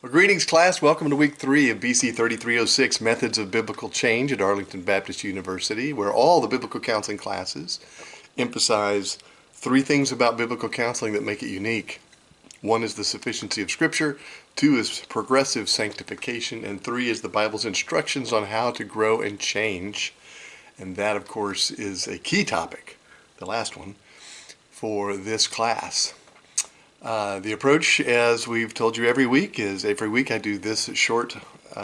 Well, greetings, class. Welcome to week 3 of BC 3306 Methods of Biblical Change at Arlington Baptist University, where all the biblical counseling classes emphasize three things about biblical counseling that make it unique. One is the sufficiency of Scripture, two is progressive sanctification, and three is the Bible's instructions on how to grow and change. And that, of course, is a key topic, the last one, for this class. The approach, as we've told you every week, is every week I do this short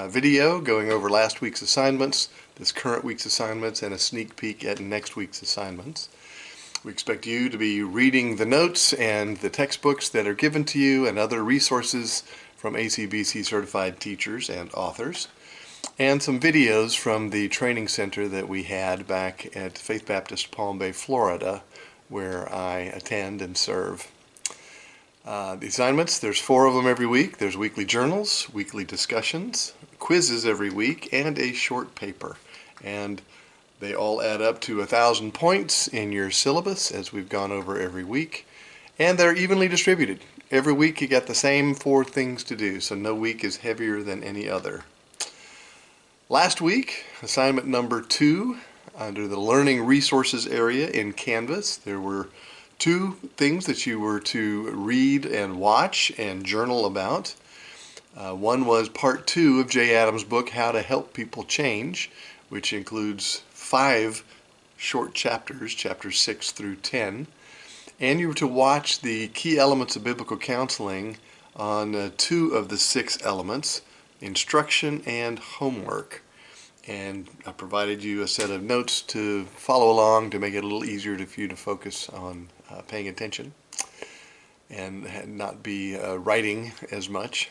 video going over last week's assignments, this current week's assignments, and a sneak peek at next week's assignments. We expect you to be reading the notes and the textbooks that are given to you and other resources from ACBC certified teachers and authors, and some videos from the training center that we had back at Faith Baptist Palm Bay, Florida, where I attend and serve. The assignments, there's 4 of them every week. There's weekly journals, weekly discussions, quizzes every week, and a short paper. And they all add up to 1,000 points in your syllabus, as we've gone over every week. And they're evenly distributed. Every week you got the same 4 things to do, so no week is heavier than any other. Last week, assignment number 2, under the Learning Resources area in Canvas, there were 2 things that you were to read and watch and journal about. One was part 2 of Jay Adams' book, How to Help People Change, which includes 5 short chapters, chapters 6 through 10. And you were to watch the key elements of biblical counseling on 2 of the 6 elements, instruction and homework. And I provided you a set of notes to follow along to make it a little easier for you to focus on paying attention and not be writing as much.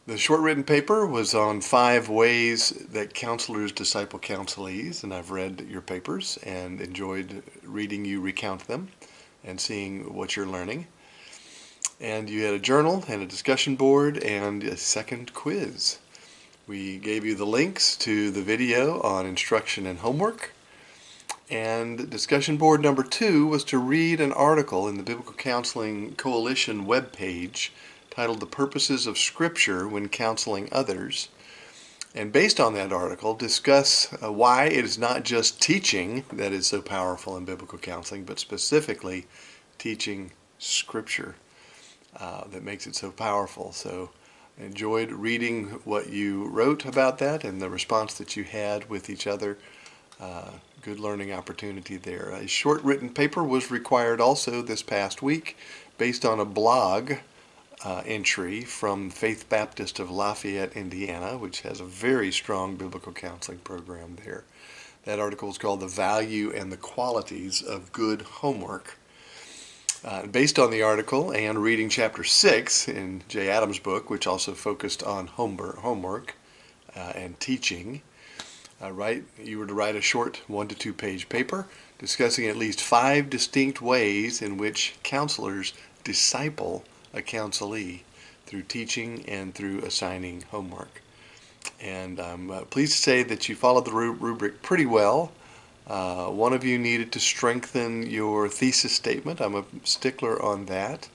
The short written paper was on 5 ways that counselors disciple counselees, and I've read your papers and enjoyed reading you recount them and seeing what you're learning. And you had a journal and a discussion board and a second quiz. We gave you the links to the video on instruction and homework. And discussion board number 2 was to read an article in the Biblical Counseling Coalition webpage titled The Purposes of Scripture When Counseling Others. And based on that article, discuss why it is not just teaching that is so powerful in biblical counseling, but specifically teaching Scripture that makes it so powerful. So I enjoyed reading what you wrote about that and the response that you had with each other. Good learning opportunity there. A short written paper was required also this past week based on a blog entry from Faith Baptist of Lafayette, Indiana, which has a very strong biblical counseling program there. That article is called The Value and the Qualities of Good Homework. Based on the article and reading chapter 6 in Jay Adams' book, which also focused on homework and teaching, you were to write a short 1 to 2 page paper discussing at least 5 distinct ways in which counselors disciple a counselee through teaching and through assigning homework. And I'm pleased to say that you followed the rubric pretty well. One of you needed to strengthen your thesis statement. I'm a stickler on that.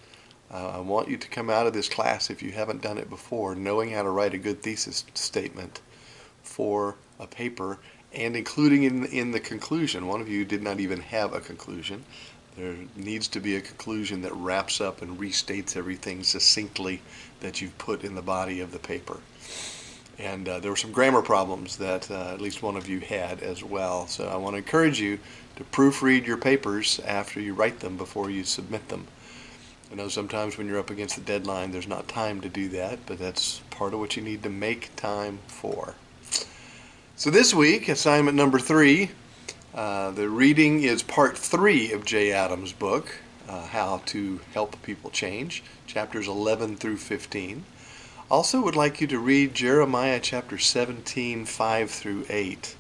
I want you to come out of this class, if you haven't done it before, knowing how to write a good thesis statement for a paper and including in the conclusion. One of you did not even have a conclusion. There needs to be a conclusion that wraps up and restates everything succinctly that you've put in the body of the paper. And there were some grammar problems that at least one of you had as well. So I want to encourage you to proofread your papers after you write them before you submit them. I know sometimes when you're up against the deadline there's not time to do that, but that's part of what you need to make time for. So this week, assignment number 3, the reading is part 3 of Jay Adams' book, How to Help People Change, chapters 11 through 15. Also would like you to read Jeremiah chapter 17, 5 through 8,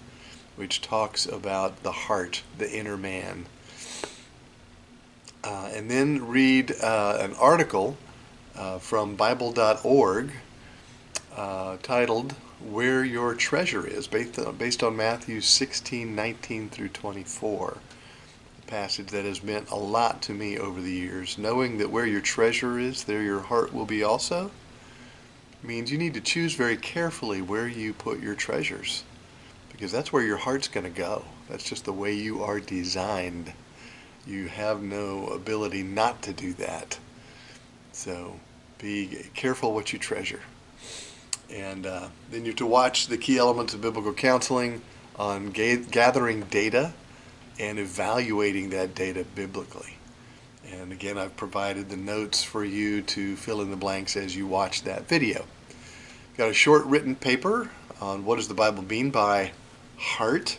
which talks about the heart, the inner man. And then read an article from Bible.org titled Where Your Treasure Is, based on Matthew 16, 19 through 24. A passage that has meant a lot to me over the years, knowing that where your treasure is, there your heart will be also. means you need to choose very carefully where you put your treasures, because that's where your heart's going to go. That's just the way you are designed. You have no ability not to do that. So be careful what you treasure. And then you have to watch the key elements of biblical counseling on gathering data and evaluating that data biblically. And again, I've provided the notes for you to fill in the blanks as you watch that video. Got a short written paper on what does the Bible mean by heart,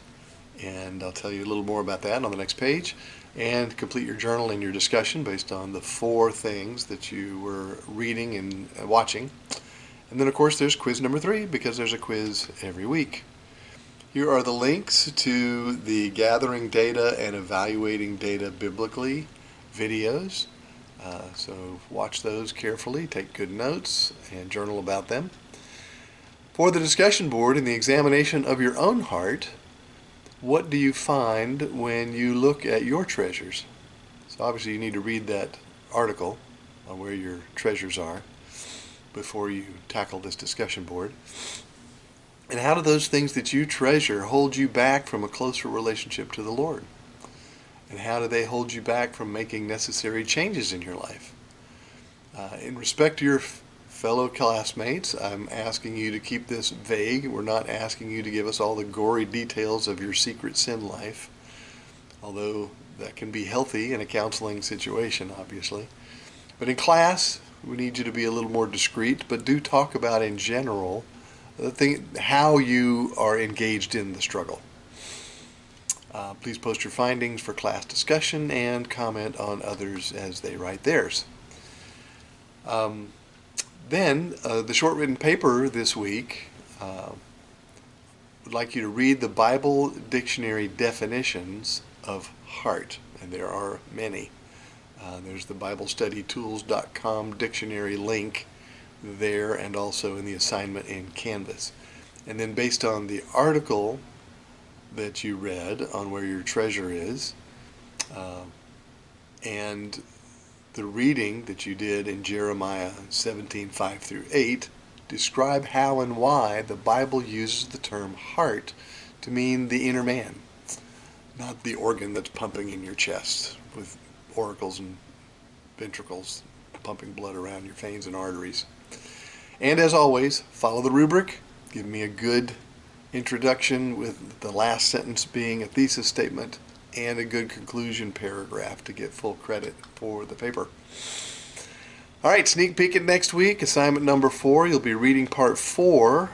and I'll tell you a little more about that on the next page. And complete your journal and your discussion based on the 4 things that you were reading and watching. And then of course there's quiz number 3, because there's a quiz every week. Here are the links to the gathering data and evaluating data biblically videos. So watch those carefully, take good notes, and journal about them. For the discussion board and the examination of your own heart, what do you find when you look at your treasures? So obviously you need to read that article on where your treasures are before you tackle this discussion board. And how do those things that you treasure hold you back from a closer relationship to the Lord? And how do they hold you back from making necessary changes in your life? In respect to your fellow classmates, I'm asking you to keep this vague. We're not asking you to give us all the gory details of your secret sin life, although that can be healthy in a counseling situation, obviously. But in class, we need you to be a little more discreet, but do talk about in general how you are engaged in the struggle. Please post your findings for class discussion and comment on others as they write theirs. Then the short written paper this week would like you to read the Bible dictionary definitions of heart, and there are many. There's the BibleStudyTools.com dictionary link there, and also in the assignment in Canvas. And then based on the article that you read on where your treasure is, and the reading that you did in Jeremiah 17:5-8, describe how and why the Bible uses the term heart to mean the inner man, not the organ that's pumping in your chest with auricles and ventricles pumping blood around your veins and arteries. And as always, follow the rubric. Give me a good introduction with the last sentence being a thesis statement and a good conclusion paragraph to get full credit for the paper. All right, sneak peek at next week. Assignment number 4. You'll be reading part 4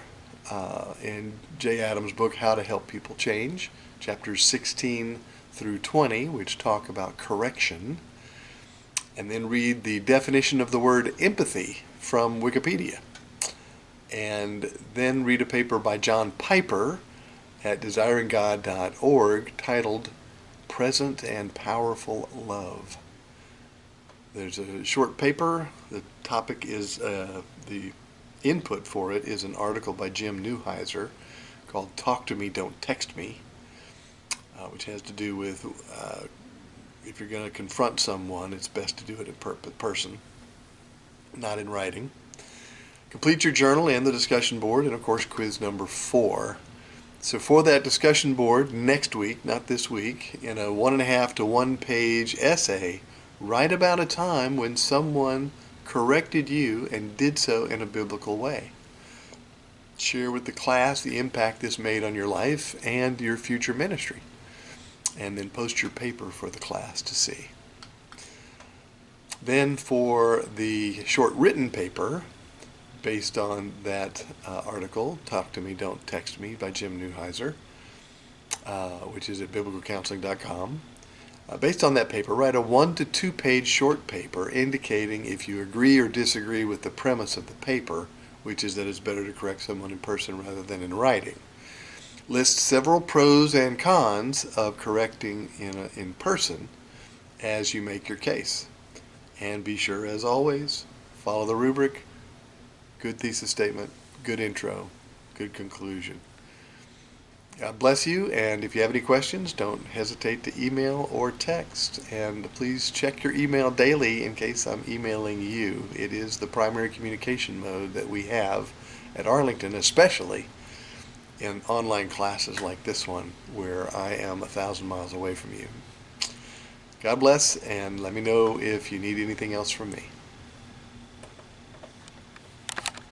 in Jay Adams' book, How to Help People Change, chapters 16-20, which talk about correction. And then read the definition of the word empathy from Wikipedia. And then read a paper by John Piper at desiringgod.org titled Present and Powerful Love. There's a short paper. The topic is, the input for it is an article by Jim Neuheiser called Talk to Me, Don't Text Me, which has to do with if you're going to confront someone, it's best to do it in person, not in writing. Complete your journal and the discussion board, and of course quiz number 4. So for that discussion board next week, not this week, in a 1.5 to 1 page essay, write about a time when someone corrected you and did so in a biblical way. Share with the class the impact this made on your life and your future ministry. And then post your paper for the class to see. Then for the short written paper, based on that article, Talk to Me, Don't Text Me by Jim Neuheiser, which is at biblicalcounseling.com. Based on that paper, write a 1 to 2 page short paper indicating if you agree or disagree with the premise of the paper, which is that it's better to correct someone in person rather than in writing. List several pros and cons of correcting in person as you make your case. And be sure, as always, follow the rubric. Good thesis statement, good intro, good conclusion. God bless you, and if you have any questions, don't hesitate to email or text. And please check your email daily in case I'm emailing you. It is the primary communication mode that we have at Arlington, especially in online classes like this one, where I am 1,000 miles away from you. God bless, and let me know if you need anything else from me.